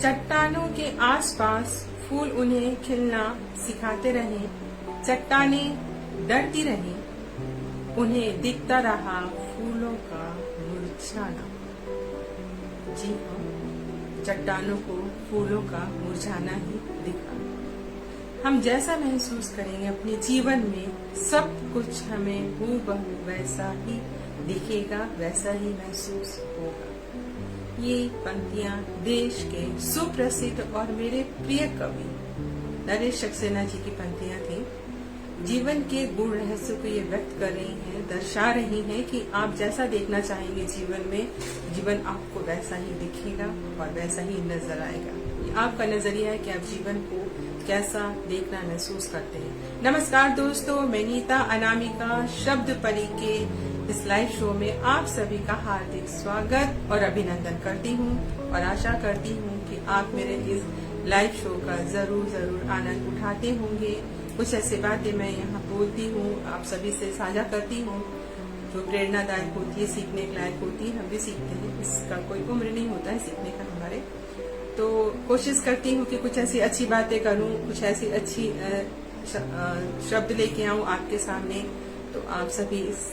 चट्टानों के आसपास फूल उन्हें खिलना सिखाते रहे। चट्टानें डरती रहीं, उन्हें दिखता रहा फूलों का मुरझाना। जी हाँ, चट्टानों को फूलों का मुरझाना ही दिखा। हम जैसा महसूस करेंगे अपने जीवन में, सब कुछ हमें हूबहू वैसा ही दिखेगा, वैसा ही महसूस होगा। ये पंक्तियां देश के सुप्रसिद्ध और मेरे प्रिय कवि नरेश सक्सेना जी की पंक्तियां थी। जीवन के गूढ़ रहस्य को ये व्यक्त कर रही हैं, दर्शा रही हैं कि आप जैसा देखना चाहेंगे जीवन में, जीवन आपको वैसा ही दिखेगा और वैसा ही नजर आएगा। ये आपका नजरिया है कि आप जीवन को कैसा देखना महसूस करते हैं। नमस्कार दोस्तों, मैं नीता अनामिका शब्द परी के इस लाइव शो में आप सभी का हार्दिक स्वागत और अभिनंदन करती हूँ और आशा करती हूँ कि आप मेरे इस लाइव शो का जरूर आनंद उठाते होंगे। कुछ ऐसी बातें मैं यहाँ बोलती हूँ, आप सभी से साझा करती हूँ जो प्रेरणादायक होती है, सीखने के लायक होती है। हम भी सीखते हैं, इसका कोई उम्र नहीं होता है सीखने का हमारे। तो कोशिश करती हूँ कि कुछ ऐसी अच्छी बातें करूँ, कुछ ऐसी अच्छी शब्द लेके आऊँ आपके सामने, तो आप सभी इस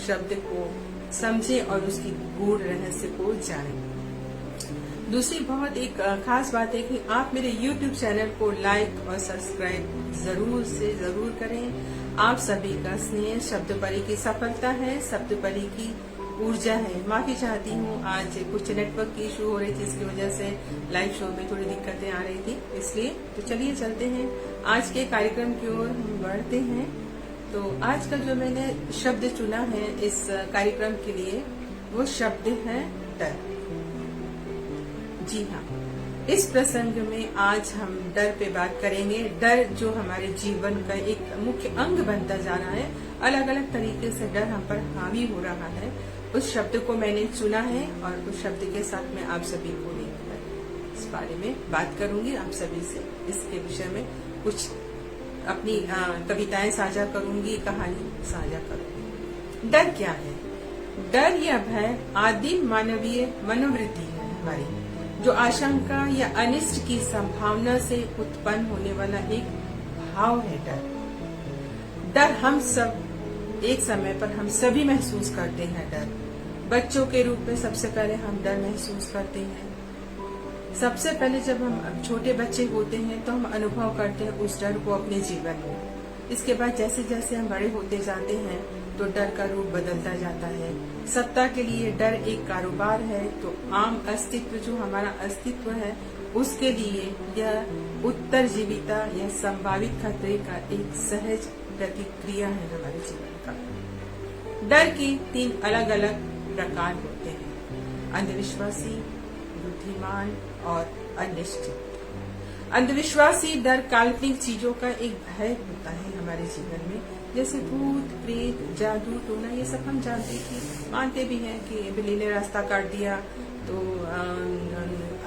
शब्द को समझें और उसकी गूढ़ रहस्य को जानें। दूसरी बहुत एक खास बात है कि आप मेरे YouTube चैनल को लाइक और सब्सक्राइब जरूर से जरूर करें। आप सभी का स्नेह शब्द परी की सफलता है, शब्द परी की ऊर्जा है। माफी चाहती हूँ, आज कुछ नेटवर्क की इशू हो रही थी, इसकी वजह से लाइव शो में थोड़ी दिक्कतें आ रही थी, इसलिए। तो चलिए चलते हैं आज के कार्यक्रम की ओर हम बढ़ते हैं। तो आज का जो मैंने शब्द चुना है इस कार्यक्रम के लिए, वो शब्द है डर। जी हाँ, इस प्रसंग में आज हम डर पे बात करेंगे। डर जो हमारे जीवन का एक मुख्य अंग बनता जा रहा है, अलग अलग तरीके से डर हम पर हावी हो रहा है, उस शब्द को मैंने चुना है और उस शब्द के साथ मैं आप सभी को लेकर इस बारे में बात करूंगी। आप सभी से इसके विषय में कुछ अपनी कविताएं साझा करूंगी, कहानी साझा करूंगी। डर क्या है? डर या भय आदिम मानवीय मनोवृत्ति है हमारी, जो आशंका या अनिष्ट की संभावना से उत्पन्न होने वाला एक भाव है। डर हम सब एक समय पर हम सभी महसूस करते हैं। डर बच्चों के रूप में सबसे पहले हम डर महसूस करते हैं। सबसे पहले जब हम छोटे बच्चे होते हैं तो हम अनुभव करते हैं उस डर को अपने जीवन में। इसके बाद जैसे जैसे हम बड़े होते जाते हैं तो डर का रूप बदलता जाता है। सत्ता के लिए डर एक कारोबार है, तो आम अस्तित्व जो हमारा अस्तित्व है उसके लिए यह उत्तरजीविता या संभावित खतरे का एक सहज प्रतिक्रिया है हमारे जीवन का। डर के 3 अलग अलग प्रकार होते हैं: अंधविश्वासी, बुद्धिमान और अनिश्चित। अंधविश्वासी डर काल्पनिक चीजों का एक भय होता है हमारे जीवन में, जैसे भूत, प्रेत, जादू टोना, ये सब हम जानते कि मानते भी हैं कि बिल्ली ने रास्ता काट दिया तो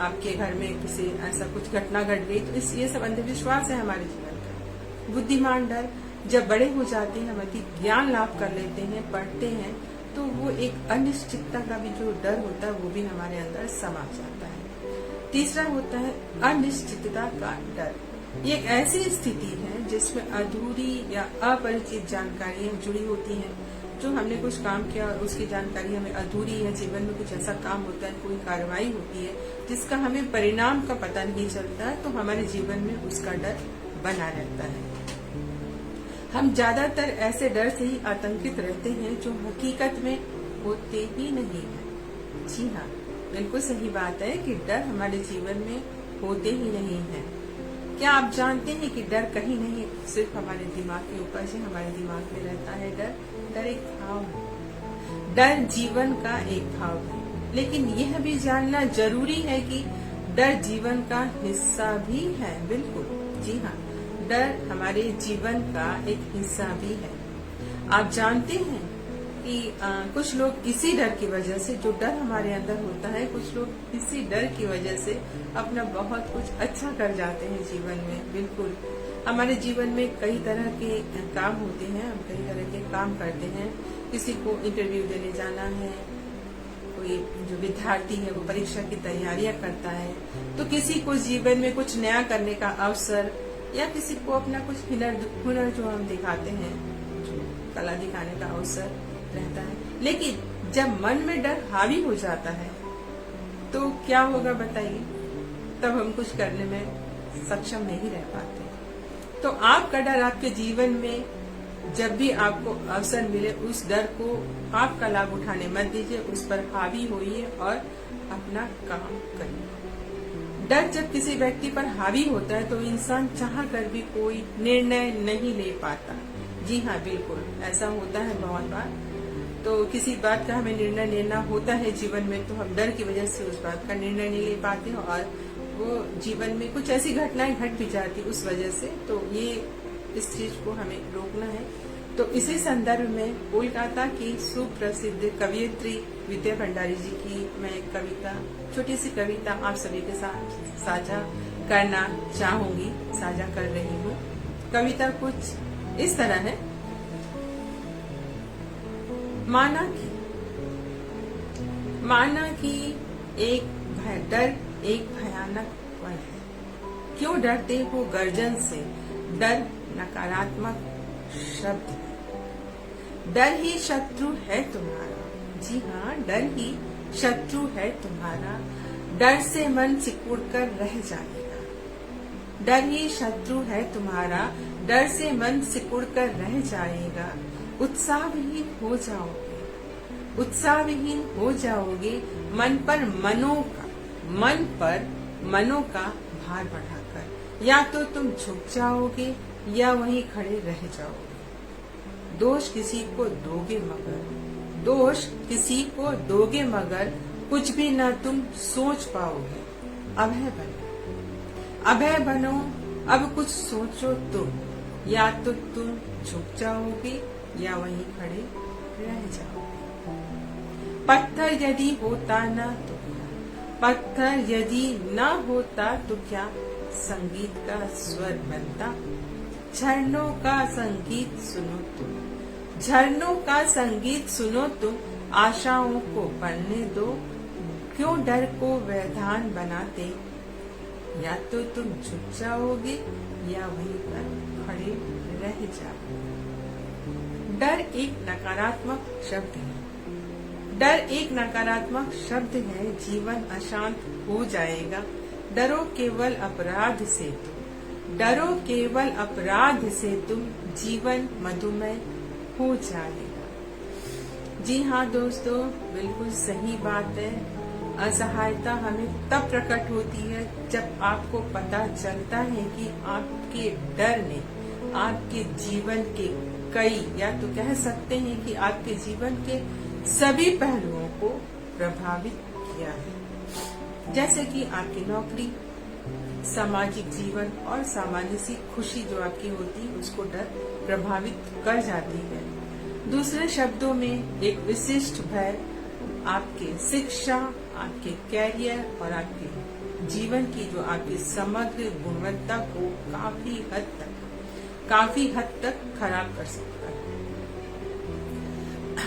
आपके घर में किसी ऐसा कुछ घटना घट गई, तो ये सब अंधविश्वास है हमारे जीवन का। बुद्धिमान डर, जब बड़े हो जाते हैं, हम अधिक ज्ञान लाभ कर लेते हैं, पढ़ते हैं, तो वो एक अनिश्चितता का भी जो डर होता है वो भी हमारे अंदर समा जाता है। तीसरा होता है अनिश्चितता का डर। ये एक ऐसी स्थिति है जिसमें अधूरी या अपरिचित जानकारियां जुड़ी होती हैं। जो हमने कुछ काम किया और उसकी जानकारी हमें अधूरी है, जीवन में कुछ ऐसा काम होता है, कोई कार्रवाई होती है जिसका हमें परिणाम का पता नहीं चलता है, तो हमारे जीवन में उसका डर बना रहता है। हम ज्यादातर ऐसे डर से ही आतंकित रहते हैं जो हकीकत में होते ही नहीं है। जी हाँ, बिल्कुल सही बात है कि डर हमारे जीवन में होते ही नहीं है। क्या आप जानते हैं कि डर कहीं नहीं सिर्फ हमारे दिमाग के ऊपर से हमारे दिमाग में रहता है। डर एक भाव है। डर जीवन का एक भाव है, लेकिन यह भी जानना जरूरी है कि डर जीवन का हिस्सा भी है। बिल्कुल, जी हाँ, डर हमारे जीवन का एक हिस्सा भी है। आप जानते हैं कि कुछ लोग इसी डर की वजह से, जो डर हमारे अंदर होता है, कुछ लोग इसी डर की वजह से अपना बहुत कुछ अच्छा कर जाते हैं जीवन में। बिल्कुल, हमारे जीवन में कई तरह के काम होते हैं, हम कई तरह के काम करते हैं। किसी को इंटरव्यू देने जाना है, कोई जो विद्यार्थी है वो परीक्षा की तैयारियां करता है, तो किसी को जीवन में कुछ नया करने का अवसर, या किसी को अपना कुछ हुनर जो हम दिखाते हैं, जो कला दिखाने का अवसर रहता है। लेकिन जब मन में डर हावी हो जाता है तो क्या होगा बताइए? तब हम कुछ करने में सक्षम नहीं रह पाते। तो आपका डर आपके जीवन में जब भी आपको अवसर मिले, उस डर को आपका लाभ उठाने मत दीजिए, उस पर हावी होइए और अपना काम करिए। डर जब किसी व्यक्ति पर हावी होता है तो इंसान चाह कर भी कोई निर्णय नहीं ले पाता। जी हाँ, बिल्कुल ऐसा होता है बहुत बार। तो किसी बात का हमें निर्णय लेना होता है जीवन में, तो हम डर की वजह से उस बात का निर्णय नहीं ले पाते और वो जीवन में कुछ ऐसी घटनाएं घट भी जाती उस वजह से। तो ये इस चीज को हमें रोकना है। तो इसी संदर्भ में कोलकाता की सुप्रसिद्ध कवयित्री विद्या भंडारी जी की मैं एक कविता, छोटी सी कविता आप सभी के साथ साझा करना चाहूंगी, साझा कर रही हूँ। कविता कुछ इस तरह है। माना कि डर एक भयानक पल है, क्यों डरते हो गर्जन से? डर नकारात्मक शब्द है, डर ही शत्रु है तुम्हारा। जी हाँ, डर ही शत्रु है तुम्हारा, डर से मन सिकुड़ कर रह जाएगा। डर ही शत्रु है तुम्हारा, डर से मन सिकुड़ कर रह जाएगा। उत्साहहीन हो जाओगे, उत्साहहीन हो जाओगे, मन पर मनों का भार बढ़ाकर। या तो तुम झुक जाओगे या वहीं खड़े रह जाओगे। दोष किसी को दोगे मगर कुछ भी न तुम सोच पाओगे। अभय बनो, अब कुछ सोचो तुम। या तो तुम झुक जाओगे या वहीं खड़े रह जाओगे। पत्थर यदि न होता तो क्या संगीत का स्वर बनता। झरनों का संगीत सुनो तुम, आशाओं को बढ़ने दो। क्यों डर को वैधान बनाते? या तो तुम झुक जाओगे या वहीं पर खड़े रह जाओगे। डर एक नकारात्मक शब्द है, डर एक नकारात्मक शब्द है। जीवन अशांत हो जाएगा। डरो केवल अपराध से तुम, जीवन मधुमेह हो जाएगा। जी हाँ दोस्तों, बिल्कुल सही बात है। असहायता हमें तब प्रकट होती है जब आपको पता चलता है कि आपके डर ने आपके जीवन के कई, या तो कह सकते हैं कि आपके जीवन के सभी पहलुओं को प्रभावित किया है। जैसे कि आपकी नौकरी, सामाजिक जीवन और सामान्य सी खुशी जो आपकी होती है, उसको डर प्रभावित कर जाती है। दूसरे शब्दों में एक विशिष्ट भय आपके शिक्षा, आपके कैरियर और आपके जीवन की जो आपकी समग्र गुणवत्ता को काफी हद तक खराब कर सकता है।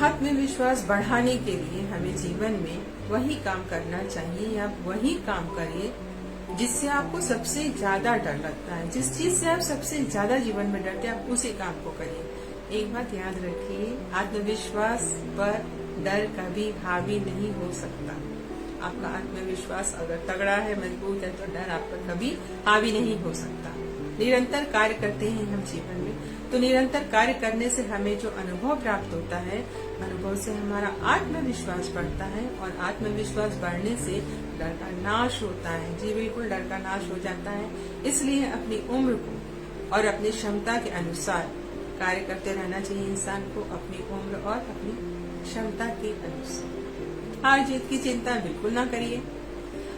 आत्मविश्वास बढ़ाने के लिए हमें जीवन में वही काम करना चाहिए, या वही काम करिए जिससे आपको सबसे ज्यादा डर लगता है। जिस चीज से आप सबसे ज्यादा जीवन में डरते हैं, आप उसी काम को करिए। एक बात याद रखिए, आत्मविश्वास पर डर कभी हावी नहीं हो सकता। आपका आत्मविश्वास अगर तगड़ा है, मजबूत है, तो डर आप पर कभी हावी नहीं हो सकता। निरंतर कार्य करते हैं हम जीवन में, तो निरंतर कार्य करने से हमें जो अनुभव प्राप्त होता है, अनुभव से हमारा आत्मविश्वास बढ़ता है, और आत्मविश्वास बढ़ने से डर का नाश होता है। जी बिल्कुल, डर का नाश हो जाता है। इसलिए अपनी उम्र को और अपनी क्षमता के अनुसार कार्य करते रहना चाहिए इंसान को, अपनी उम्र और अपनी क्षमता के अनुसार। हार जीत की चिंता बिल्कुल ना करिए।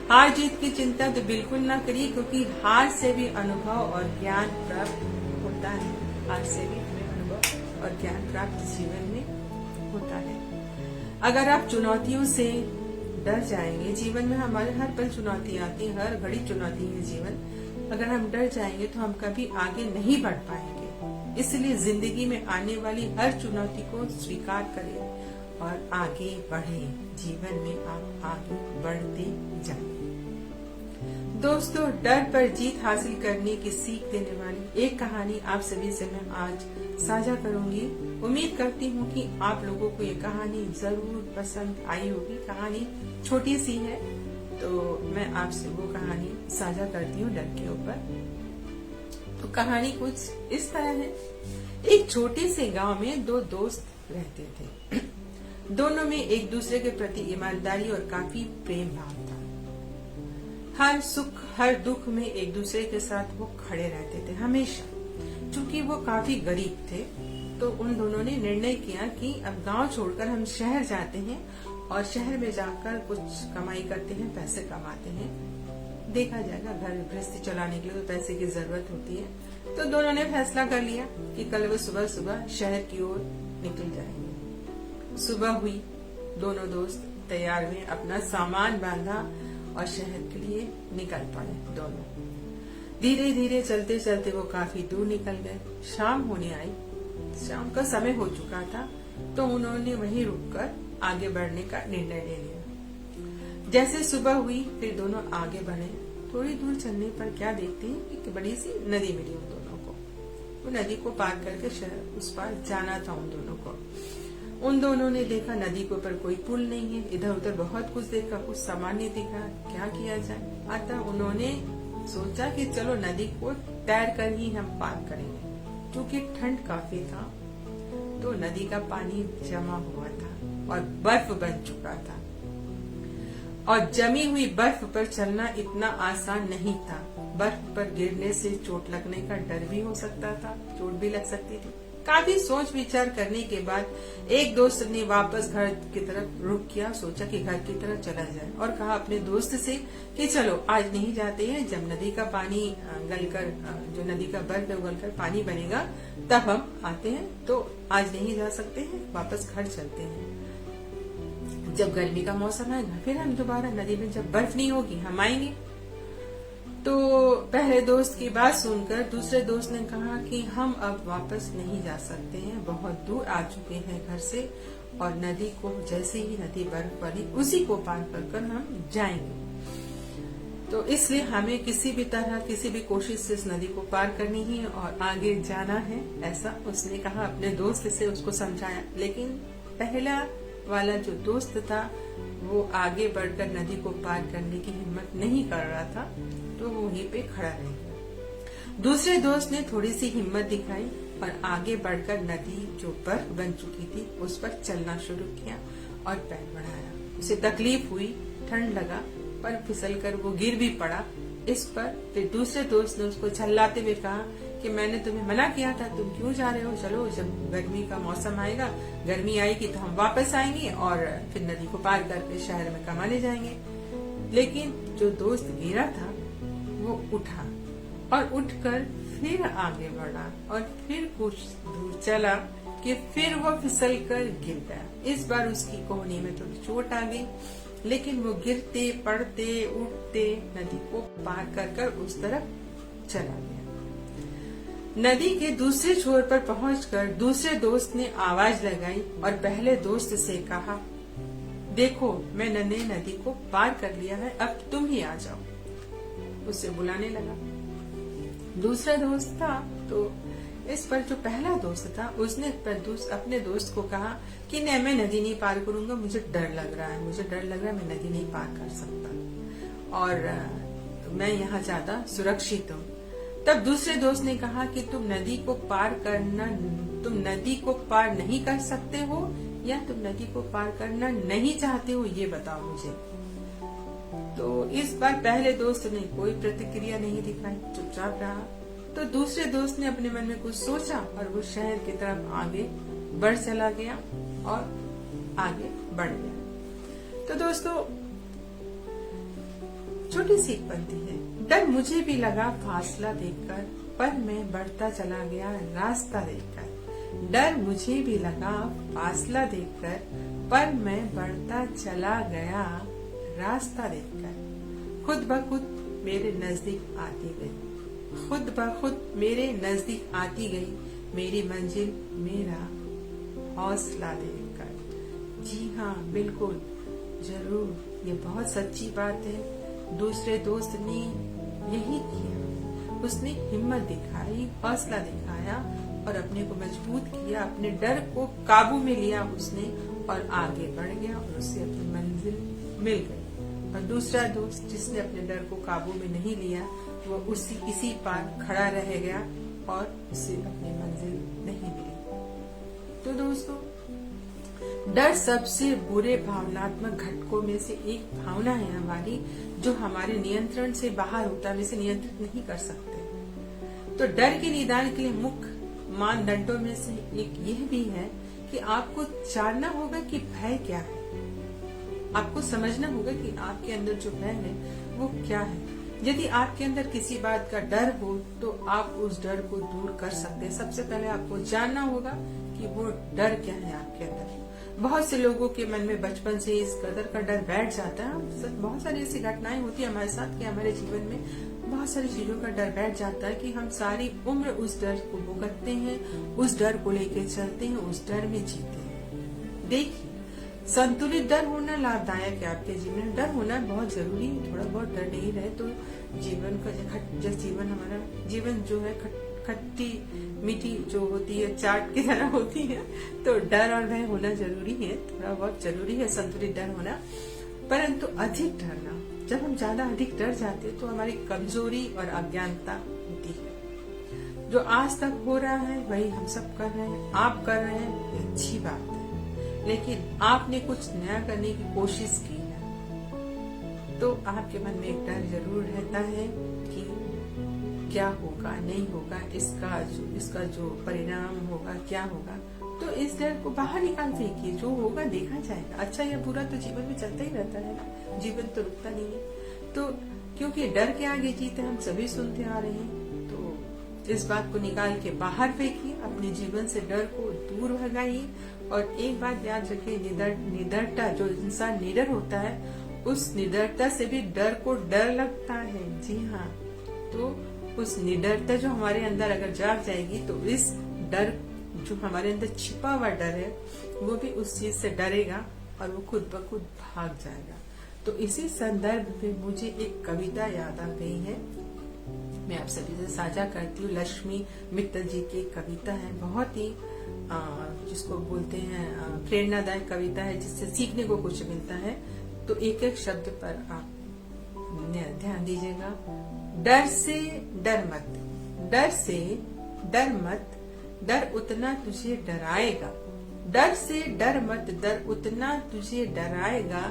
हार जीत की चिंता तो बिल्कुल ना करिए, क्योंकि हार से भी अनुभव और ज्ञान प्राप्त होता है। हार से भी हमें अनुभव और ज्ञान प्राप्त जीवन में होता है। अगर आप चुनौतियों से डर जाएंगे, जीवन में हमारे हर पल चुनौती आती है, हर घड़ी चुनौती है जीवन। अगर हम डर जाएंगे तो हम कभी आगे नहीं बढ़ पाएंगे। इसलिए जिंदगी में आने वाली हर चुनौती को स्वीकार करें और आगे बढ़ें। जीवन में आप आगे बढ़ते जाएं। दोस्तों, डर पर जीत हासिल करने की सीख देने वाली एक कहानी आप सभी से मैं आज साझा करूंगी। उम्मीद करती हूँ कि आप लोगों को ये कहानी जरूर पसंद आई होगी। कहानी छोटी सी है, तो मैं आपसे वो कहानी साझा करती हूँ डर के ऊपर। तो कहानी कुछ इस तरह है। एक छोटे से गांव में दो दोस्त रहते थे। दोनों में एक दूसरे के प्रति ईमानदारी और काफी प्रेम भाव था। हर सुख हर दुख में एक दूसरे के साथ वो खड़े रहते थे हमेशा। चूंकि वो काफी गरीब थे, तो उन दोनों ने निर्णय किया कि अब गांव छोड़कर हम शहर जाते हैं और शहर में जाकर कुछ कमाई करते हैं, पैसे कमाते हैं। देखा जाएगा, घर गृहस्थी चलाने के लिए तो पैसे की जरूरत होती है। तो दोनों ने फैसला कर लिया कि कल वो सुबह सुबह शहर की ओर निकल जाएंगे। सुबह हुई, दोनों दोस्त तैयार हुए, अपना सामान बांधा और शहर के लिए निकल पड़े। दोनों धीरे धीरे चलते चलते वो काफी दूर निकल गए। शाम होने आई, शाम का समय हो चुका था, तो उन्होंने वहीं रुककर आगे बढ़ने का निर्णय ले लिया। जैसे सुबह हुई, फिर दोनों आगे बढ़े। थोड़ी दूर चलने पर क्या देखते हैं कि बड़ी सी नदी मिली उन दोनों को। वो नदी को पार करके शहर उस पार जाना था उन दोनों को। उन दोनों ने देखा नदी के ऊपर कोई पुल नहीं है। इधर उधर बहुत कुछ देखा, कुछ सामान्य दिखा, क्या किया जाए। अतः उन्होंने सोचा कि चलो नदी को तैर कर ही हम पार करेंगे। क्योंकि ठंड काफी था, तो नदी का पानी जमा हुआ था और बर्फ बन चुका था। और जमी हुई बर्फ पर चलना इतना आसान नहीं था। बर्फ पर गिरने से चोट लगने का डर भी हो सकता था, चोट भी लग सकती थी। काफी सोच विचार करने के बाद एक दोस्त ने वापस घर की तरफ रुख किया। सोचा कि घर की तरफ चला जाए और कहा अपने दोस्त से कि चलो आज नहीं जाते हैं, जब नदी का पानी गलकर, जो नदी का बर्फ है गलकर पानी बनेगा तब हम आते हैं। तो आज नहीं जा सकते हैं, वापस घर चलते हैं। जब गर्मी का मौसम आएगा फिर हम दोबारा नदी में, जब बर्फ नहीं होगी हम आएंगे। तो पहले दोस्त की बात सुनकर दूसरे दोस्त ने कहा कि हम अब वापस नहीं जा सकते हैं, बहुत दूर आ चुके हैं घर से, और नदी को जैसे ही नदी बर्फ पड़ी उसी को पार कर हम जाएंगे। तो इसलिए हमें किसी भी तरह, किसी भी कोशिश से इस नदी को पार करनी ही है और आगे जाना है, ऐसा उसने कहा। अपने दोस्त से उसको समझाया। लेकिन पहला वाला जो दोस्त था वो आगे बढ़कर नदी को पार करने की हिम्मत नहीं कर रहा था, तो वो वहीं पे खड़ा रह गया। दूसरे दोस्त ने थोड़ी सी हिम्मत दिखाई और आगे बढ़कर नदी जो बर्फ बन चुकी थी उस पर चलना शुरू किया और पैर बढ़ाया। उसे तकलीफ हुई, ठंड लगा, पर फिसलकर वो गिर भी पड़ा। इस पर फिर दूसरे दोस्त ने उसको झल्लाते हुए कहा कि मैंने तुम्हें मना किया था, तुम क्यों जा रहे हो? चलो, जब गर्मी का मौसम आएगा, गर्मी आएगी तो हम वापस आएंगे और फिर नदी को पार करके शहर में कमाने जाएंगे। लेकिन जो दोस्त गिरा था वो उठा और उठकर फिर आगे बढ़ा और फिर कुछ दूर चला कि फिर वो फिसल कर गिर गया। इस बार उसकी कोहनी में थोड़ी चोट आ गई, लेकिन वो गिरते पड़ते उठते नदी को पार कर उस तरफ चला गया। नदी के दूसरे छोर पर पहुंचकर दूसरे दोस्त ने आवाज लगाई और पहले दोस्त से कहा, देखो मैंने नदी को पार कर लिया है, अब तुम ही आ जाओ। उसे बुलाने लगा। दूसरा दोस्त था, तो इस पर जो पहला दोस्त था उसने अपने दोस्त को कहा कि नहीं, मैं नदी नहीं पार करूंगा, मुझे डर लग रहा है, मैं नदी नहीं पार कर सकता और मैं यहाँ ज्यादा सुरक्षित हूँ। तब दूसरे दोस्त ने कहा कि तुम नदी को पार नहीं कर सकते हो या तुम नदी को पार करना नहीं चाहते हो, ये बताओ मुझे। तो इस बार पहले दोस्त ने कोई प्रतिक्रिया नहीं दिखाई, चुपचाप रहा। तो दूसरे दोस्त ने अपने मन में कुछ सोचा और वो शहर की तरफ आगे बढ़ चला गया और आगे बढ़ गया। तो दोस्तों, छोटी सीख बनती है, डर मुझे भी लगा फासला देखकर, पर मैं बढ़ता चला गया रास्ता देखकर। डर मुझे भी लगा फासला देखकर, पर मैं बढ़ता चला गया रास्ता देखकर। खुद ब खुद मेरे नजदीक आती गई मेरी मंजिल, मेरा हौसला देखकर। जी हाँ, बिल्कुल, जरूर, ये बहुत सच्ची बात है। दूसरे दोस्त ने यही किया, उसने हिम्मत दिखाई, हौसला दिखाया और अपने को मजबूत किया, अपने डर को काबू में लिया उसने और आगे बढ़ गया और उससे अपनी मंजिल मिल गई। और दूसरा दोस्त जिसने अपने डर को काबू में नहीं लिया, वो इसी पार खड़ा रह गया और उसे अपनी मंजिल नहीं मिली। तो दोस्तों, डर सबसे बुरे भावनात्मक घटकों में से एक भावना है हमारी, जो हमारे नियंत्रण से बाहर होता है, इसे नियंत्रित नहीं कर सकते। तो डर के निदान के लिए मुख्य मानदंडों में से एक यह भी है कि आपको जानना होगा कि भय क्या है। आपको समझना होगा कि आपके अंदर जो भय है वो क्या है। यदि आपके अंदर किसी बात का डर हो तो आप उस डर को दूर कर सकते हैं। सबसे पहले आपको जानना होगा कि वो डर क्या है आपके अंदर। बहुत से लोगों के मन में बचपन से इस कदर का डर बैठ जाता है। बहुत सारी ऐसी घटनाएं होती है हमारे साथ कि हमारे जीवन में बहुत सारी चीजों का डर बैठ जाता है कि हम सारी उम्र उस डर को भुगतते हैं, उस डर को लेके चलते हैं, उस डर में जीते हैं। देखिए, संतुलित डर होना लाभदायक है आपके जीवन में। डर होना बहुत जरूरी है। थोड़ा बहुत डर नहीं रहे तो जीवन का हमारा जीवन जो है खट्टी मीठी जो होती है, चाट की तरह होती है। तो डर और भय होना जरूरी है, थोड़ा बहुत जरूरी है संतुलित डर होना। परंतु अधिक डरना, जब हम ज्यादा अधिक डर जाते हैं तो हमारी कमजोरी और अज्ञानता होती है। जो आज तक हो रहा है वही हम सब कर रहे हैं, आप कर रहे हैं, ये अच्छी बात है। लेकिन आपने कुछ नया करने की कोशिश की है तो आपके मन में एक डर जरूर रहता है कि क्या होगा, नहीं होगा, इसका जो परिणाम होगा क्या होगा। तो इस डर को बाहर निकाल फेंकिए, जो होगा देखा जाएगा। अच्छा या बुरा तो जीवन में चलता ही रहता है ना, जीवन तो रुकता नहीं है। तो क्योंकि डर के आगे जीते हम सभी सुनते आ रहे हैं, तो इस बात को निकाल के बाहर फेंकिए, अपने जीवन से डर को दूर भगाइए। और एक बात याद रखिए, निडरता, जो इंसान निडर होता है उस निडरता से भी डर को डर लगता है। जी हाँ, तो उस निडरता जो हमारे अंदर अगर जाग जाएगी तो इस डर जो हमारे अंदर छिपा हुआ डर है वो भी उस चीज से डरेगा और वो खुद ब खुद भाग जाएगा। तो इसी संदर्भ में मुझे एक कविता याद आ गई है, मैं आप सभी से साझा करती हूँ। लक्ष्मी मित्तल जी की कविता है, बहुत ही जिसको बोलते हैं प्रेरणादायक कविता है, जिससे सीखने को कुछ मिलता है। तो एक एक शब्द पर आप ध्यान दीजिएगा। डर से डर मत, डर से डर मत, डर उतना तुझे डराएगा। डर से डर मत, डर उतना तुझे डराएगा।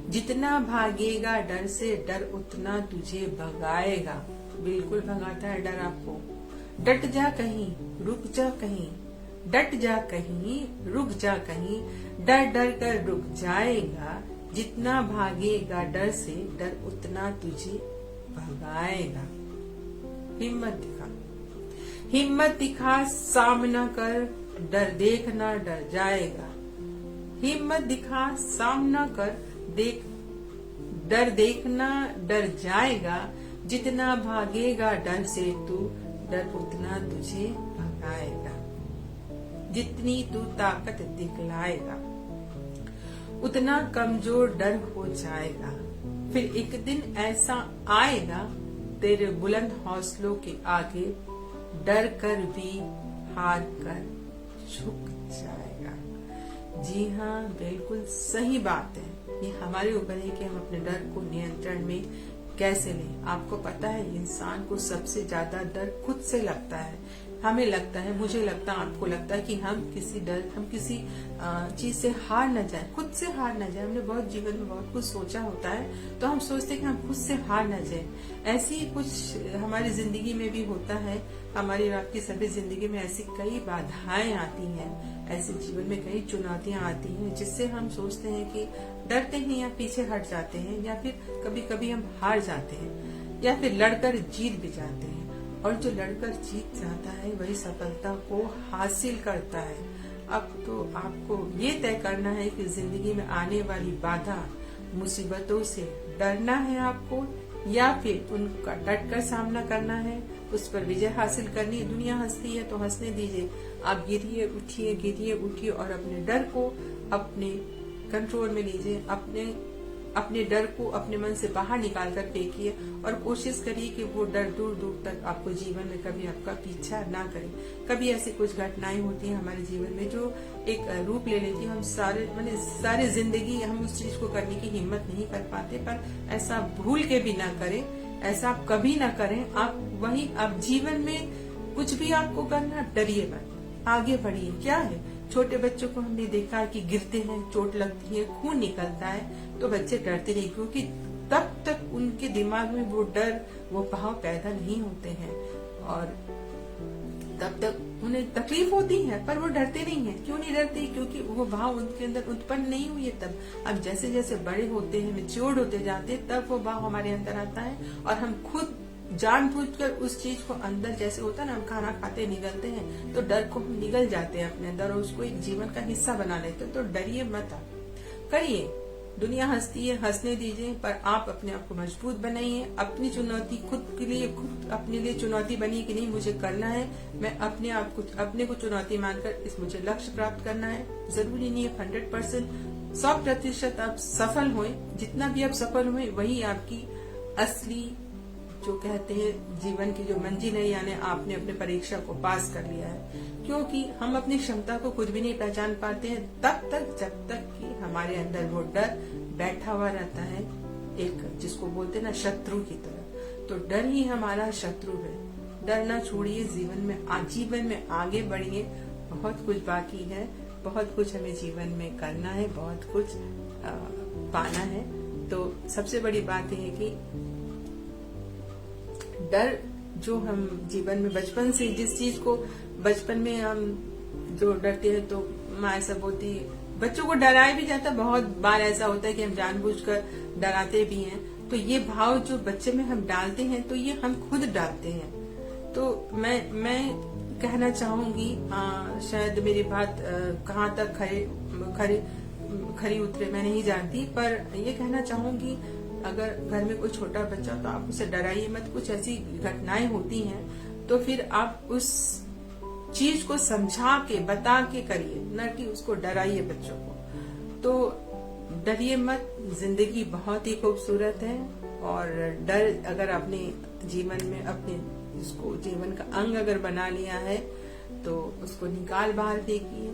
जितना भागेगा डर से, डर उतना तुझे भगाएगा। बिल्कुल भगाता है डर आपको। डट जा कहीं, रुक जा कहीं, डट जा कहीं, रुक जा कहीं, डर डर कर रुक जाएगा। जितना भागेगा डर से, डर उतना तुझे भगाएगा। हिम्मत दिखा, हिम्मत दिखा, सामना कर, डर देखना डर जाएगा। हिम्मत दिखा, सामना कर, डर देखना डर जाएगा। जितना भागेगा डर से तू, डर उतना तुझे भगाएगा। जितनी तू ताकत दिखलाएगा उतना कमजोर डर हो जाएगा। फिर एक दिन ऐसा आएगा तेरे बुलंद हौसलों के आगे, डर कर भी हार कर झुक जाएगा। जी हाँ, बिल्कुल सही बात है। ये हमारे ऊपर है कि हम अपने डर को नियंत्रण में कैसे लें। आपको पता है, इंसान को सबसे ज्यादा डर खुद से लगता है। हमें लगता है, मुझे लगता है, आपको लगता है कि हम किसी चीज से हार न जाए, खुद से हार न जाए। हमने बहुत जीवन में बहुत कुछ सोचा होता है तो हम सोचते हैं कि हम खुद से हार न जाए। ऐसी ही कुछ हमारी जिंदगी में भी होता है। हमारी आपकी सभी जिंदगी में ऐसी कई बाधाएं आती हैं, ऐसे जीवन में कई चुनौतियां आती हैं जिससे हम सोचते हैं कि डरते हैं या पीछे हट जाते हैं, या फिर कभी कभी हम हार जाते हैं, या फिर लड़कर जीत भी जाते हैं। और जो लड़कर जीत जाता है वही सफलता को हासिल करता है। अब तो आपको ये तय करना है कि जिंदगी में आने वाली बाधा मुसीबतों से डरना है आपको, या फिर उनका डटकर सामना करना है, उस पर विजय हासिल करनी है। दुनिया हंसती है तो हंसने दीजिए, आप गिरिए उठिए, गिरिए उठिए और अपने डर को अपने कंट्रोल में लीजिए, अपने अपने डर को अपने मन से बाहर निकाल कर फेंकिए और कोशिश करिए कि वो डर दूर दूर तक आपको जीवन में कभी आपका पीछा ना करे। कभी ऐसी कुछ घटनाएं होती हैं हमारे जीवन में जो एक रूप ले लेती है, हम सारे जिंदगी हम उस चीज को करने की हिम्मत नहीं कर पाते, पर ऐसा भूल के भी ना करें, ऐसा आप कभी ना करें। आप जीवन में कुछ भी आपको करना, डरिए मत, आगे बढ़िए। क्या है, छोटे बच्चों को हमने देखा कि गिरते हैं, चोट लगती है, खून निकलता है, तो बच्चे डरते नहीं, क्योंकि तब तक उनके दिमाग में वो डर, वो भाव पैदा नहीं होते हैं और तब तक उन्हें तकलीफ होती है, पर वो डरते नहीं है। क्यों नहीं डरते? क्योंकि वो भाव उनके अंदर उत्पन्न नहीं हुई है तब। अब जैसे जैसे बड़े होते हैं, मैच्योर्ड होते जाते हैं, तब वो भाव हमारे अंदर आता है और हम खुद जानबूझकर उस चीज को अंदर, जैसे होता है ना, हम खाना खाते निगलते हैं, तो डर को हम निगल जाते हैं अपने अंदर और उसको एक जीवन का हिस्सा बना लेते हैं। तो डरिए मत, आप करिए। दुनिया हंसती है, हंसने दीजिए, पर आप अपने आप को मजबूत बनाइए। अपनी चुनौती खुद के लिए, खुद अपने लिए चुनौती बनी कि नहीं, मुझे करना है, मैं अपने आप को, अपने को चुनौती मानकर इस मुझे लक्ष्य प्राप्त करना है। जरूरी नहीं है 100%, 100% आप सफल हुए। जितना भी आप सफल हुए वही आपकी असली, जो कहते हैं जीवन की जो मंजिल है, यानी आपने अपने परीक्षा को पास कर लिया है। क्योंकि हम अपनी क्षमता को खुद भी नहीं पहचान पाते हैं तब तक, जब तक कि हमारे अंदर वो डर बैठा हुआ रहता है, एक जिसको बोलते हैं ना शत्रु की तरह। तो डर ही हमारा शत्रु है। डर ना छोड़िए, जीवन में आगे बढ़िए। बहुत कुछ बाकी है, बहुत कुछ हमें जीवन में करना है, बहुत कुछ पाना है। तो सबसे बड़ी बात यह है कि डर जो हम जीवन में बचपन से, जिस चीज को बचपन में हम जो डरते हैं, तो माँ ऐसा बोलती, बच्चों को डराया भी जाता है। बहुत बार ऐसा होता है कि हम जानबूझकर डराते भी हैं। तो ये भाव जो बच्चे में हम डालते हैं, तो ये हम खुद डालते हैं। तो मैं कहना चाहूंगी, शायद मेरी बात कहाँ तक खरी उतरे मैं नहीं जानती, पर ये कहना चाहूंगी, अगर घर में कोई छोटा बच्चा, तो आप उसे डराइए मत। कुछ ऐसी घटनाएं होती हैं तो फिर आप उस चीज को समझा के, बता के करिए, न कि उसको डराइए बच्चों को। तो डरिए मत, जिंदगी बहुत ही खूबसूरत है और डर अगर आपने जीवन में अपने इसको जीवन का अंग अगर बना लिया है, तो उसको निकाल बाहर फेंकिए।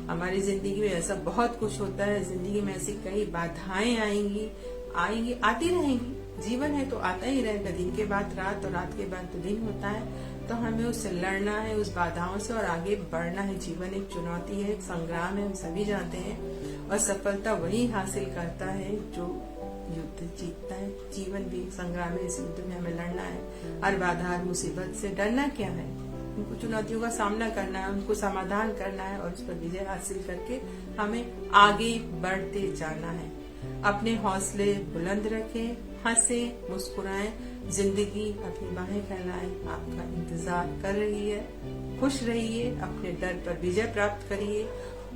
हमारी जिंदगी में ऐसा बहुत कुछ होता है, जिंदगी में ऐसी कई बाधाएं आएंगी, आती रहेंगी। जीवन है तो आता ही रहेगा, दिन के बाद रात और रात के बाद तो दिन होता है। तो हमें उससे लड़ना है, उस बाधाओं से, और आगे बढ़ना है। जीवन एक चुनौती है, एक संग्राम है, हम सभी जानते हैं। और सफलता वही हासिल करता है जो युद्ध जीतता है। जीवन भी एक संग्राम है, इस युद्ध में हमें लड़ना है। हर बाधा, हर मुसीबत से डरना क्या है, उनको चुनौतियों का सामना करना है, उनको समाधान करना है और उस पर विजय हासिल करके हमें आगे बढ़ते जाना है। अपने हौसले बुलंद रखें, हंसे, मुस्कुराएं। जिंदगी अपनी बाहें फैलाएं, आपका इंतजार कर रही है। खुश रहिए, अपने डर पर विजय प्राप्त करिए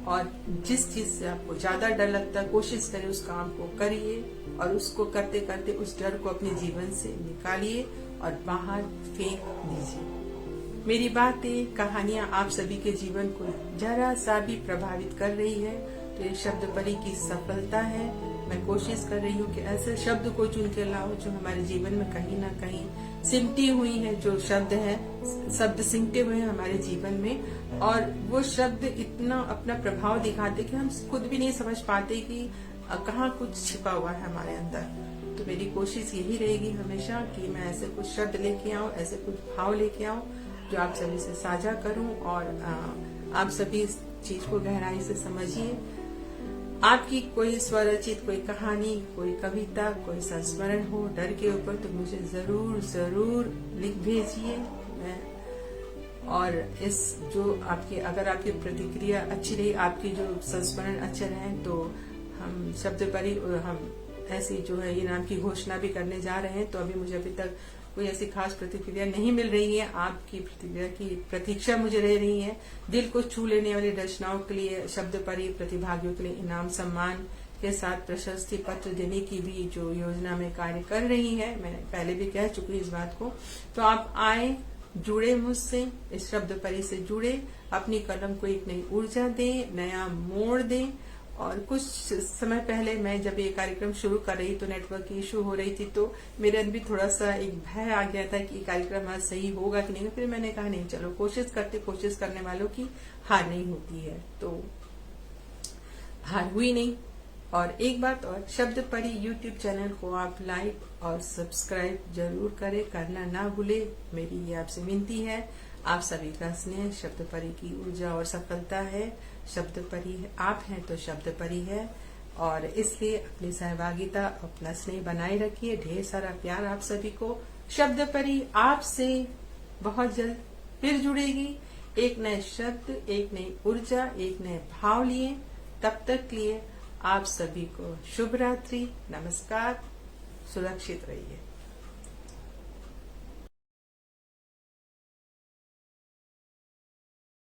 और जिस चीज से आपको ज्यादा डर लगता है, कोशिश करें उस काम को करिए और उसको करते करते उस डर को अपने जीवन से निकालिए और बाहर फेंक दीजिए। मेरी बातें, कहानियां आप सभी के जीवन को जरा सा भी प्रभावित कर रही है, तो ये शब्द परी की सफलता है। मैं कोशिश कर रही हूँ कि ऐसे शब्द को चुन के लाओ जो हमारे जीवन में कहीं ना कहीं सिमटी हुई है, जो शब्द सिमटे हुए हैं हमारे जीवन में, और वो शब्द इतना अपना प्रभाव दिखाते कि हम खुद भी नहीं समझ पाते कि कहाँ कुछ छिपा हुआ है हमारे अंदर। तो मेरी कोशिश यही रहेगी हमेशा कि मैं ऐसे कुछ शब्द लेके आऊँ, ऐसे कुछ भाव लेके आऊँ जो आप सभी से साझा करूं और आप सभी इस चीज को गहराई से समझिए। आपकी कोई स्वरचित, कोई कहानी, कोई कविता, कोई संस्मरण हो डर के ऊपर, तो मुझे जरूर लिख भेजिए। और इस जो अगर आपकी प्रतिक्रिया अच्छी रही, आपकी जो संस्मरण अच्छे रहे, तो हम शब्द परी, हम ऐसी जो है इनाम की घोषणा भी करने जा रहे हैं। तो अभी तक कोई ऐसी खास प्रतिक्रिया नहीं मिल रही है। आपकी प्रतिक्रिया की प्रतीक्षा मुझे रह रही है। दिल को छू लेने वाली रचनाओं के लिए शब्द परी प्रतिभागियों के लिए इनाम सम्मान के साथ प्रशस्ति पत्र देने की भी जो योजना में कार्य कर रही है, मैंने पहले भी कह चुकी इस बात को। तो आप आए, जुड़े मुझसे, इस शब्द परी से जुड़े, अपनी कलम को एक नई ऊर्जा दें, नया मोड़ दें और कुछ समय पहले मैं जब ये कार्यक्रम शुरू कर रही तो नेटवर्क की इशू हो रही थी, तो मेरे अंदर भी थोड़ा सा एक भय आ गया था कि ये कार्यक्रम आज सही होगा कि नहीं। फिर मैंने कहा नहीं, चलो कोशिश करने वालों की हार नहीं होती है, तो हार हुई नहीं। और एक बात और, शब्द परी यूट्यूब चैनल को आप लाइक और सब्सक्राइब जरूर करें, करना ना भूले, मेरी ये आपसे विनती है। आप सभी का स्नेह शब्द परी की ऊर्जा और सफलता है। शब्द परी आप हैं तो शब्द परी है, और इसलिए अपनी सहभागिता, अपना स्नेह बनाए रखिए। ढेर सारा प्यार आप सभी को। शब्द परी आपसे बहुत जल्द फिर जुड़ेगी, एक नए शब्द, एक नई ऊर्जा, एक नए भाव लिए। तब तक लिए आप सभी को शुभ रात्रि, नमस्कार, सुरक्षित रहिए।